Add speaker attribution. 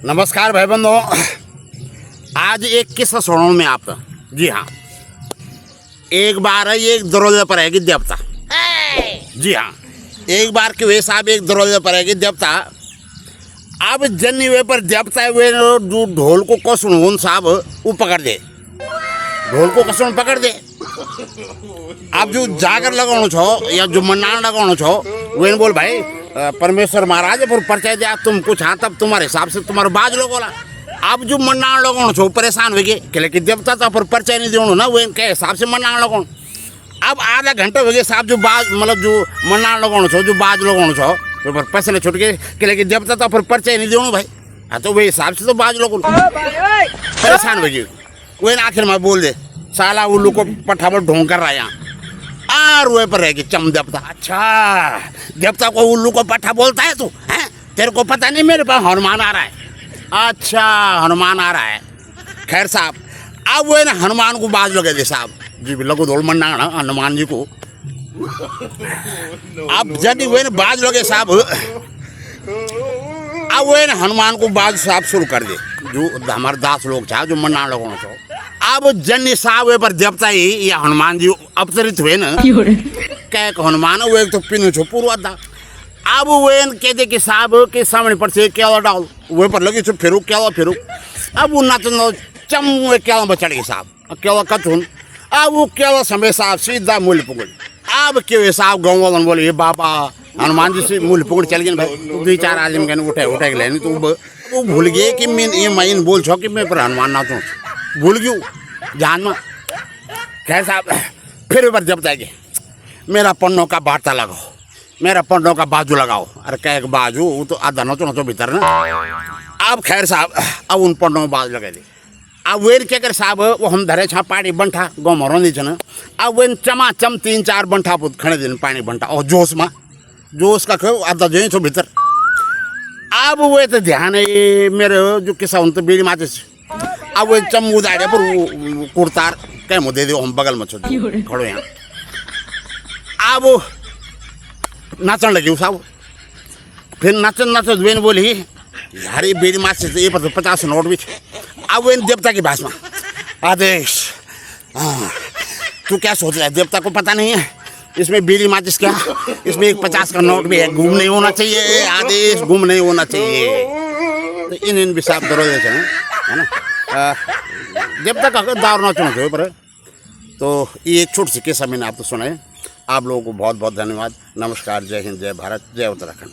Speaker 1: नमस्कार भाई बंधुओं। आज एक किस्सा सुनाऊं मैं आपको। जी हाँ, एक बार एक दरोजे पर है कि देवता। जी हाँ, एक बार के वे साहब एक दरोजे पर है कि देवता। अब जन्नी वे पर देवता वे जो ढोल को कसुन साहब वो पकड़ दे, ढोल को कसुन पकड़ दे। अब जो जागर लगाणो छो या जो मन्नाण लगाणो छो वे बोल भाई परमेश्वर महाराज पर परिचय दिया तुम कुछ हाँ तब तुम्हारे हिसाब से तुम्हारा बाज लोग बोला। अब जो मन्नाण लगाणो छो परेशान हो गए कि देवता तो पर परिचय नहीं देणो ना वे के हिसाब से मन्नाण लगाणो। अब आधा घंटा हो गया साहब जो बाज मतलब जो मन्नाण लगाणो छो जो बाज लगाणो छो वे पर पैसे छुट गए कि देवता तो पर परिचय नहीं देणो भाई। हाँ तो वे हिसाब से तो बाज लोग परेशान हो गए। वे आखिर में बोल दे साला उल्लू को पट्ठा पर ढोंग कर रहा है यहाँ और वे पर रहेगी चम देवता। अच्छा देवता को उल्लू को पट्ठा बोलता है तू हैं? तेरे को पता नहीं मेरे पास हनुमान आ रहा है। अच्छा हनुमान आ रहा है। खैर साहब अब वो ना हनुमान को बाज लगे दे साहब जी भी लगो धोल मन्ना हनुमान जी को। अब जब वे बाज लगे साहब अब वे ना हनुमान को बाज साहब शुरू कर दे जो हमारे दास लोग था जो मन्ना लोगों को। अब जन्नी साहब वे पर देवता ही या हनुमान जी अवतरित हुए ना क्या हनुमान वो एक तो पिन छो पूर्वा था। अब वे कह दे कि साहब के सामने पर से केला डाल वे पर लगे छो फिरू केला फिरू। अब वो नाचन चम वे केला में चढ़ गए साहब केला कथुन। अब वो केला समय साहब सीधा मूल्य पुगल। अब के साहब गाँव वालों बोले ये बाबा हनुमान जी से मूल्य पुगड़ चल गए भाई दो चार आदमी कहने उठे के लेने तो वो भूल गए कि मैं बोल छो कि मैं पर हनुमान नाचूँ भूल गयू जान में। खैर साहब फिर ऊपर जब जाएगी मेरा पन्नों का बाटा लगाओ मेरा पन्नों का बाजू लगाओ। अरे क्या एक बाजू वो तो आधा नचो भीतर ना। अब खैर साहब अब उन पन्नों में बाजू लगा दे। अब वे क्या कर साहब वो हम धरे छा पानी बंठा गाँव में रोनी छे ना। अब वे चमाचम 3-4 बंठा खड़े दिन पानी बंठा और जोश में जोश का क्यों आधा जो छो भीतर। अब वे तो ध्यान है मेरे जो किस्सा उन तो बीड़ी माचे अब वो चम उदाड़े पर वो कुर्तार कह मुझे दे हम बगल में छो खड़ो यहाँ। अब नाचन लगे साहब फिर नाचन वेन बोली यार ये बीड़ी माच से ये पर 50 नोट भी थे। अब वेन देवता की भाषा आदेश तू क्या सोच रहा है देवता को पता नहीं है इसमें बीड़ी माचिस क्या इसमें एक 50 का नोट भी है गुम नहीं होना चाहिए आदेश गुम नहीं होना चाहिए। तो इन भी साहब दरोजे है ना देवता का दारू ना चुना पर। तो ये एक छोटी सी किस्सा मैंने आपको सुनाए। आप लोगों को बहुत बहुत धन्यवाद। नमस्कार। जय हिंद जय भारत जय उत्तराखंड।